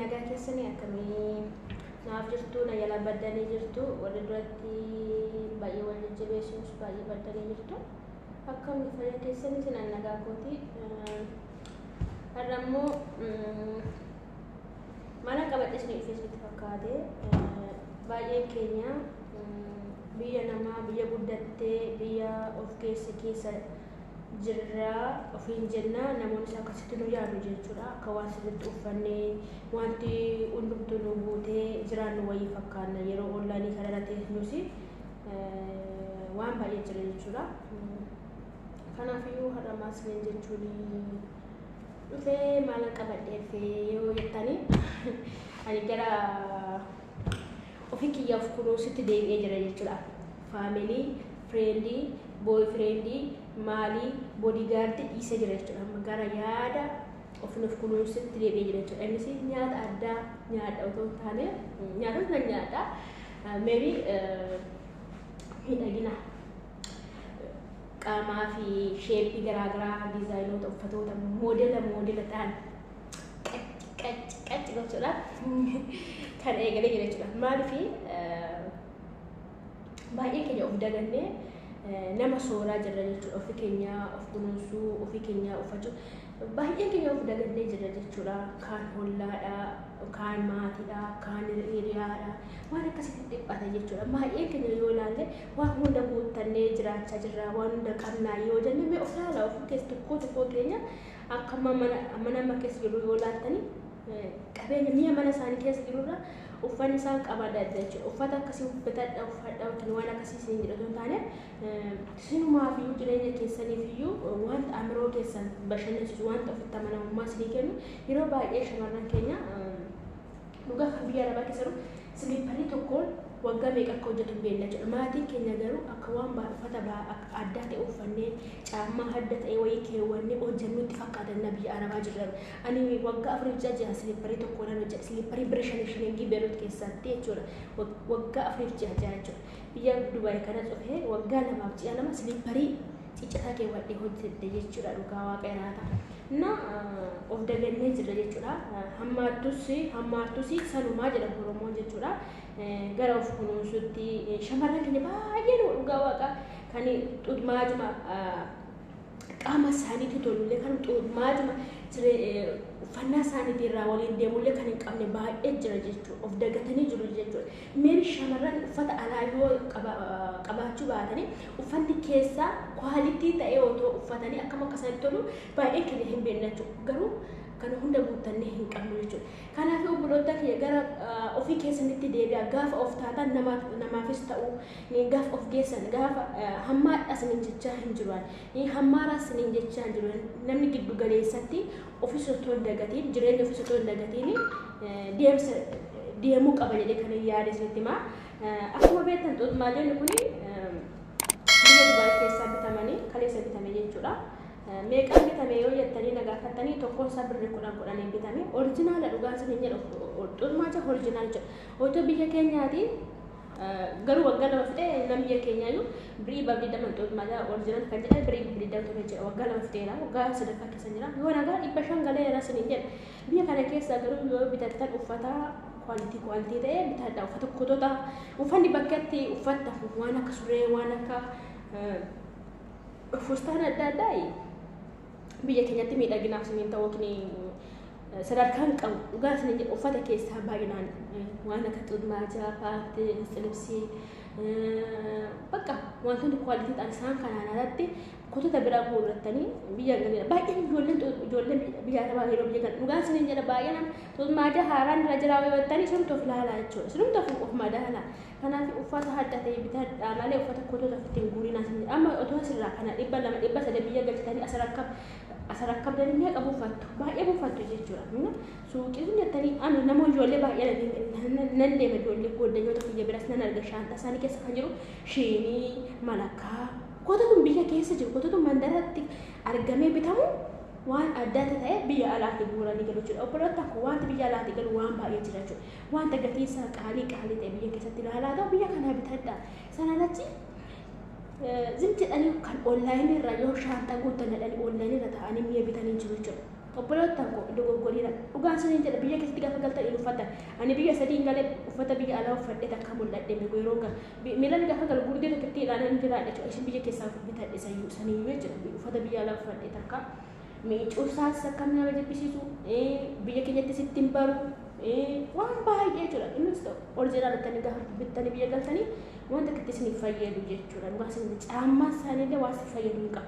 nagaa keessanii akkamii naaf jirtu na yala baddanii jirtu warri duratti baay'ee wal jajjabeessuus baay'ee baddanii jirtu akkamii fayyaa keessanii sinan nagaa kooti har'ammoo mana qabadhe isin ifeesitti fakkaate baay'ee keenya biyya namaa biyya guddattee biyya of keessa jirra ofiin jenna namoonni isaa akkasitti nu yaadu jechuudha akka waan sirriitti uffannee wanti hundumtuu nu guutee jiraannu wayii fakkaanna yeroo onlaayinii kana irratti nusi waan baay'ee jira jechuudha kanaafiyyuu har'a maasleen jechuun dhufee maal qabadheefee yoo jettanii ani gara ofii kiyyaaf kunuunsitti deebi'ee jira jechuudha faamilii friendii boyfriendii mali bodyguard isa jira jechuudha gara yaada of kunuunsitti deebi'ee jira jechuudha innis nyaata addaa nyaata otoo taane nyaata nyaata maybe miidhagina qaamaa fi sheepii garaagaraa diizaayinoota uffatoota moodela ta'an qacci gochuudha kan eegalee jira jechuudha maaliifi baay'ee keenya of dagannee nama sooraa jirra jechuudha ofii keenya of kunuunsuu ofii keenya uffachuu baay'ee keenya of dagannee jirra jechuudha kaan hollaadha kaan maatiidha kaan hiriyaadha waan akkasitti dhiphata jechuudha baay'ee keenya yoo ilaalle waan hunda guuttannee jiraachaa jirra waan hunda qabnaa yoo jenne mee of ilaalaa of keessa tokko keenya akka mana keessa jiru yoo laattanii qabeenya mi'a mana isaanii keessa jirurra uffanni isaan qaban adda jechuudha uffata akkasii bitadha uffadha waan akkasii isin jedhatu hin taane sinumaaf iyyuu jireenya keessaniif iyyuu wanta amiroo keessan bashannansiisu wanta ofitti amanamummaa isinii kennu yeroo baay'ee shamarran keenya dhugaa kan biyya arabaa keessa jiru siliipparii tokkoon waggaa meeqa akka hojjetu hin beekna jechuudha maatiin keenya garuu akka waan uffata addaa ta'e uffannee caammaa adda ta'e wayii keewwannee hojjennutti fakkaatan biyya arabaa jirra ani waggaa 4 ji'a siliipparii tokkoon hojjedhe siliipparii bira 5 beerut keessatti jechuudha waggaa 4 ji'a jechuudha biyya Dubaay kana cufee waggaa 2 siliipparii ciccitaa keewwadhee hojjedhe jechuudha dhugaa waaqayyaata na of dagannee jirra jechuudha hammaattus sanumaa jedha Oromoon jechuudha gara of kunuunsutti shamarran keenya baay'ee dhugaa waaqa kan maajuma qaama isaaniitti tolullee kan maajuma uffannaa isaaniitti irraa waliin deemullee kan hin qabne baay'ee jira jechuudha of dagatanii jiru jechuudha meebi shamarran uffata alaa yoo qabaachuu baatanii uffanni keessaa kwaalitii ta'e otoo uffatanii akkam akka isaanitti tolu baay'ee keenya hin beekna jechuudha garuu kan hunda guuttannee hin qabnu jechuudha kanaaf obboloota kiyya gara ofii keessanitti deebi'a gaafa of taatan namaafis ta'u gaafa of geessan gaafa hammaadha isiniin jechaa hin jiru hammaara isiniin jechaa hin jiru namni giddu galeessatti ofis otoo hin dagatiin jireenya ofis otoo hin dagatiin deemuu qaba jedhee kan yaada isinitti himaa akkuma beektan xuuxmaaleen kun biyya Dubaay keessaa bitamanii kaleessa bitame jechuudha meeqaan bitame yoo jettanii nagaafattanii tokkoon isaa birrii 10 bitame oriijinaala dhugaa isin hin jedhu xuuxmaacha oriijinaal jedhu otoo biyya keenyaati garuu waggaa lama fidee nama biyya keenyaayyuu birrii babbiidhaman xuuxmaacha oriijinaal kan jedhan birrii tokko jedha waggaa lama fideera waggaa sadarkaa keessa jira yoo nagaa 500 galeera isin hin jedhu biyya kana keessa garuu yoo bitattan uffata kwalitii ta'e bitadha uffata kotota uffanni bakkatti uffatta waan akka surree waan akka fustaan adda addaa biyya keenyatti miidhaginaaf isiniin ta'u yookiin sadarkaan qabu dhugaa isiniin jedhu uffata keessaa baay'inaan waan akka xuuxmaachaa paartii silibsii bakka wantoonni kwaalitii ta'an isaan kanaan alatti kutota biraa guurrattanii biyya galii baay'een ijoolleen biyya arabaa yeroo biyya galan dhugaa isiniin jedha baay'inaan xuuxmaachaa haaraan irra jiraa yoo jettanii isinumtu of ilaalaa jechuudha isinumtu of madaalaa kanaaf uffata adda ta'e bitadhaa malee uffata kutota ittiin guurinaa isin jedha amma otoo asirraa kana 200 300 biyya galchitanii asirrakkabdanii meeqa buufattu baay'ee buufattu jechuudha suuqii sun jettanii amma nama ijoollee baay'ee nan deema ijoollee goddanyoota kiyya biras nan arga shaantaa isaanii keessa kan jiru shiinii malakkaa kototun biyya keessa jiru kototun mandaratti argamee bitamu waan adda ta'e biyya alaatti guuranii galu jechuudha obboloota akka wanta biyya alaatti galu waan baay'ee jira jechuudha wanta gatii isaa qaalii ta'e biyya keessatti ilaalaa ta'u biyya kanaa bitadha sanarratti zim jedhanii kan onlaayinii irraa yoo shaantaa guuttan jedhanii onlaayinii irra ta'anii mi'a bitanii jiru jechuudha Obboloota koo dogoggoriidha. Dhugaan saniin jedha biyya keessatti gaafa galtan hin uffatan. Ani biyya sadiin galee uffata biyya alaa uffadhee takka mul'adhe yeroo gaa. Miilaan gaafa galu gurdee tokko itti ilaalan jiraadha jechuudha. Isin biyya keessaa bitadhe saniyyuu jechuudha. Uffata biyya alaa uffadhee takka. Miicuusaas akkam nama jibbisiisu biyya keenyatti sittiin baru waan baay'ee jechuudha. Innis oriijinaalattanii gaafa bittanii biyya galtanii wanta itti isin fayyadu jechuudha. Dhugaa isin caammaa isaaniillee waan isin fayyadu hin qabu.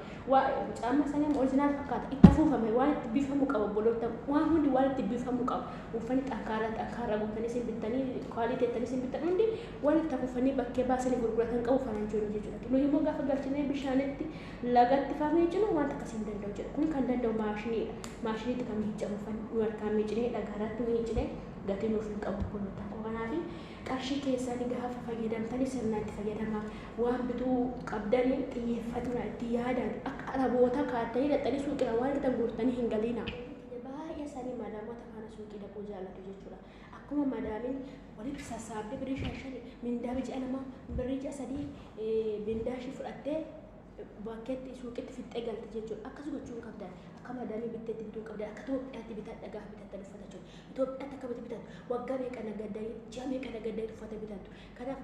Caammaa isaanii oriijinaal fakkaata. Itti afuufame waan itti biifamuu qabu obboloota waan hundi waan itti biifamuu qabu. Uffanni xankaaraa gootanii isin bittanii kwaaliteettanii isin bittan hundi waan itti afuufanii bakkee baasanii gurguratan qabu fanan jiru jechuudha. Nuyi immoo gaafa galchinee bishaanitti lagatti faamee jiru wanta akkasii hin danda'u jechuudha. Kun kan danda'u maashiniidha. Maashiniitti kan miicamu uffanni harkaan miicinee dhagaaraatti miicinee gatii nuuf hin qabu obboloota. Kanaafi qarshii keessanii gaafa fayyadamtanii sirnaan itti fayyadamaa waan bituu qabdanii xiyyeeffatuna itti yaadan akka alaboota kaattanii dhaxxanii suuqira waan bitan guurtanii hin galiina. Baay'ee isaanii maadaamota kana suuqii dhaquu jaallatu jechuudha. Akkuma maadaamiin walitti sassaabdee birrii shan mindaa biyya namaa birrii ji'a sadii mindaa ishii fudhattee bakkeetti suuqitti fixxee galte jechuudha. Akkas gochuu hin qabdan. Akka maadaamii bitteetti bituu qabdan. Akka Itoophiyaatti bitan dhagaa bitatan uffata jechuudha. Itoophiyaatti akka bitan waggaa meeqa nagaddanii ji'a meeqa nagaddanii uffata bitantu. Kanaaf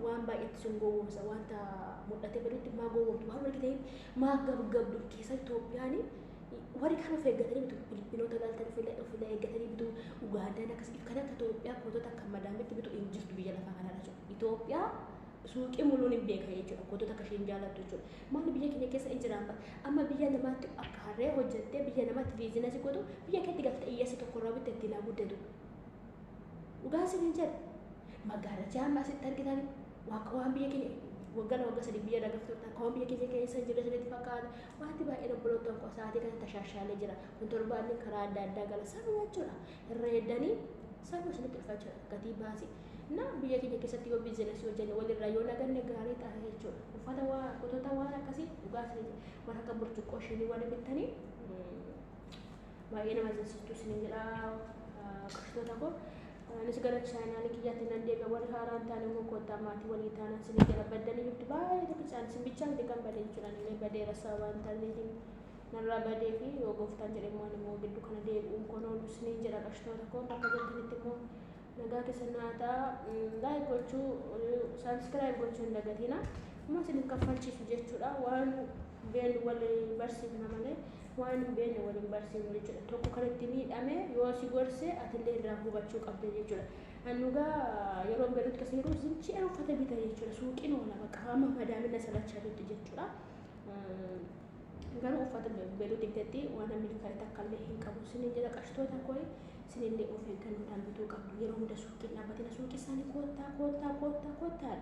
waan baay'eetti sun gowwoomsa wanta mul'ate baduutti maa gowwoomtu waan walqixee maa gabgabdu keessa Itoophiyaanii warri kan of eeggatanii bitu Filippinoota galtanii ofirraa eeggatanii bitu Ugaandaan akkasii kan akka Itoophiyaa kootota akka madaamitti bitu hin jirtu biyya lafaa kanarra jechuudha. Itoophiyaa suuqii muluun hin beeka jechuudha. Kootota akka isheen jaallattu jechuudha. Maalli biyya keenya keessa hin jiraanfa. Amma biyya namaatti akka harree hojjettee biyya namaatti biizinasii godhu biyya keetti galtee hiyyeessa tokkorraa bitte ittiin haa guddatu. Dhugaa isin jedha. Magaalaa amma asitti argitan waan biyya keenya waggaa sadii biyya dagaftoota akka waan biyya keenya keessa jira sanitti fakkaata. Wanti baay'ee obboloota koo sa'aatii kana tashaashaalee jira. Kun torbaanni karaa adda addaa gala sababa jechuudha. Irra heddanii sababa isinitti dhufa gatii baasii. Na biyya keenya keessatti yoo biizinasii hojjenne walirraa yoo naganne gaarii ta'a jechuudha. Uffata kootota waan akkasii dhugaa waan akka burcuqqoo shinii waan bittanii baay'ee nama ajaa'ibsiistu isin jedha qarshitoota koo. Anis gara chaayinaalii kiyyaatti nan deebi'a warri haaraan taane immoo koottaa maatii walii taanaan isin jedha baddanii jirtu baay'ee tokkichaan isin bichaan kan badee jechuudha. Inni badeera sababa intarneetiin narraa badee fi yoo gooftaan jedhe immoo gidduu kana deebi'uun konoon isin jedha qarshitoota koo bakka jirtanitti immoo nagaa keessa naataa laayik gochuu saabskiraayib gochuu hin dagatina. Amma isin kaffalchiisu jechuudha. Waan beenu wal barsiifna malee waan beenu waliin barsiifnu jechuudha. Tokko kan itti miidhame yoo si gorse atillee irraa hubachuu qabda jechuudha. Annugaa yeroo beelutti kasi yeroo zinchi uffata bita jechuudha. Suuqiin oola bakka amma madaamina salachatutti jechuudha. Garuu uffata beelutti bitatti waan milkaa'e takkallee hin qabu. Isin jedha qarshitoota koo sinillee of eeggannoodhaan bituu qabdu. Yeroo hunda suuqiin dhaabbatina suuqii isaanii koottaa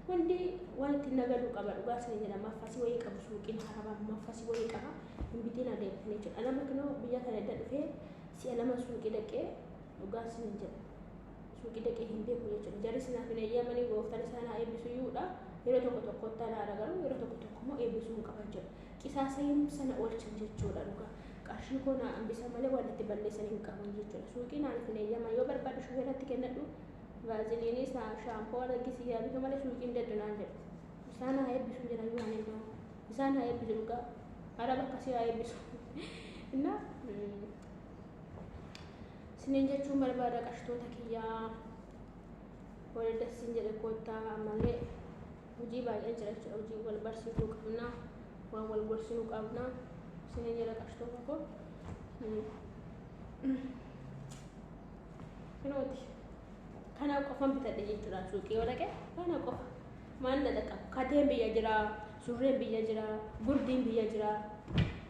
hundi waan ittiin nagaduu qaba. Dhugaa isin jedha maffasii wayii qabu suuqiin harabaa maffasii wayii qaba. Hin bitiin adeemtanii jechuudha. Nama kanoo biyya kana edda dhufee si'a lama suuqii dhaqee dhugaa isin jedha. Suuqii dhaqee hin beeku jechuudha. Jarri sinaaf hin eeyyamanii gooftaan isaan haa eebbisuyyuudha. Yeroo tokko tokkotti alaala garuu yeroo tokko tokko immoo eebbisuu hin qaban jechuudha. Qisaasayim sana oolchan jechuudha dhugaa. Qarshii koo naa hambisa malee waan itti balleessan hin qaban jechuudha. Suuqii naaf hin eeyyaman yoo barbaadu shufeeratti kennadhu vaaziliinii shaampoo argisiisii yaabika malee suuqiin daddunaan jedhu. Isaan haa eebbisu jedhan yoo hin isaan haa eebbisu dhugaa. Araba akkasii haa eebbisu. Innaa isiniin jechuun barbaada qarshitoota kiyyaa wal dassin jedhe koottaa malee hojii baay'ee jira jechuudha. Hojii wal barsiisuu qabna waan wal gorsinuu qabna. Sini jala qarshitoota koo kinooti kana qofan bitadhe jechuudha. Suuqii yoo dhaqe kana qofa maal dhadhaqa kateen biyya jira surreen biyya jira gurdiin biyya jira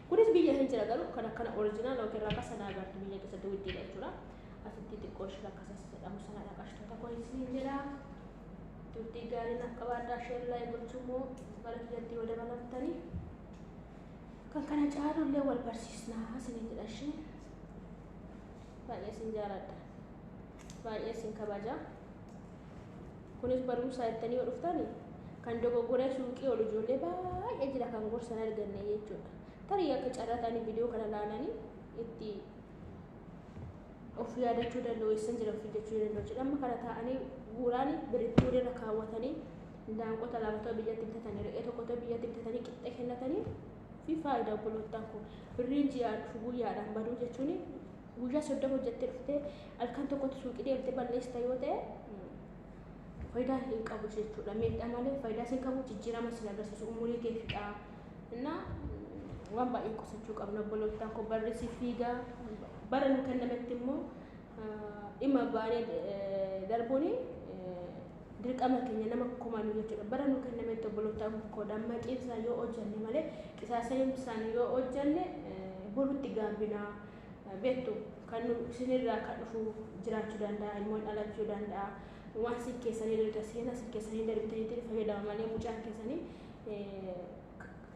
kunis biyya hin jira garuu kan akkana oriijinaal yookiin raqa sana agartu biyya keessatti widdiidha jechuudha. Asitti xiqqoo ishee akkasas jedhamu sanadha qarshitoota koo isiniin jedha. Turtii gaariin akka baadhaa sheerlaa gochuu immoo bara kiyyatti yoo dabalamtanii kan kana caalullee wal barsiisnaa isiniin jedha ishee. Baay'ee isin jaaladha. Baay'ee isin kabaja. Kunis barumsa jettanii yoo dhuftani kan dogoggoree suuqii ol ijoollee baay'ee jira kan gorsan arganne jechuudha. Tarii akka carraatanii viidiyoo kana laalanii itti of yaadachuu danda'u eessan jira of jechuu danda'u jechuudha. Amma kana taa'anii guuraan biritti irra kaawwatanii daanqota lama ta'u biyyatti bitatanii re'ee tokko ta'u biyyatti bitatanii qixxee kennatanii fi faayidaa obboloottan kun birriin ji'aan dhufu guyyaadhaan baduu jechuun guyyaa 30 hojjettee dhuftee halkan tokkotti suuqii deemtee balleessita yoo ta'e faayidaa hin qabu jechuudha. Miidhaa malee faayidaa hin qabu jijjiirama sin agarsiisu umurii kee fixaa. Innaa waan baay'ee qusachuu qabna obboloottan kun barri si fiigaa bara nu kennametti immoo dhimma baay'ee darbuuni dirqama keenya nama komaanu jechuudha. Bara nu kennametti obboloottan kun dammaqinsa yoo hojjanne malee qisaasa'insa yoo hojjanne borutti gaabinaa beektu kan isinirraa kan dhufu jiraachuu danda'a ilmoon dhalachuu danda'a waan si keessanii darbe seenaa si keessanii darbitanii fayyadama malee mucaan keessanii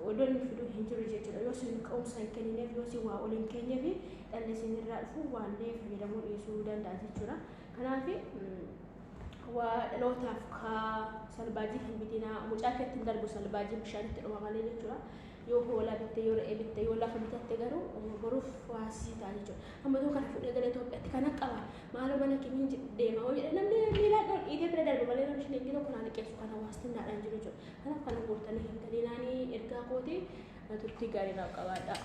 odoonni fiduu hin jiru jechuudha. Yoo isin ka'umsa hin kennineef yoo isin waa ol hin keenyeef dhalli isinirraa dhufu waan fayyadamuu dhiisuu danda'a jechuudha. Kanaaf waa dhalootaaf salbaajii hin bitinaa mucaa keetti hin darbu salbaajii bishaanitti dhuma malee jechuudha. Yoo hoolaa bittee yoo re'ee bittee yoo lafa bitatte garuu boruuf waasii ta'a jechuudha. Amma tokko kana fuudhee gara Itoophiyaatti kana qaba maaloo mana kamiin deema yoo jedhe namni miilaan dhol dhiitee bira darbu malee namni isheen eegee tokko naan qeessu kana waastinnaadhaan jiru jechuudha. Kanaaf kana guurtanii hin galiinaanii ergaa kooti turtii gaarii naaf qabaadha.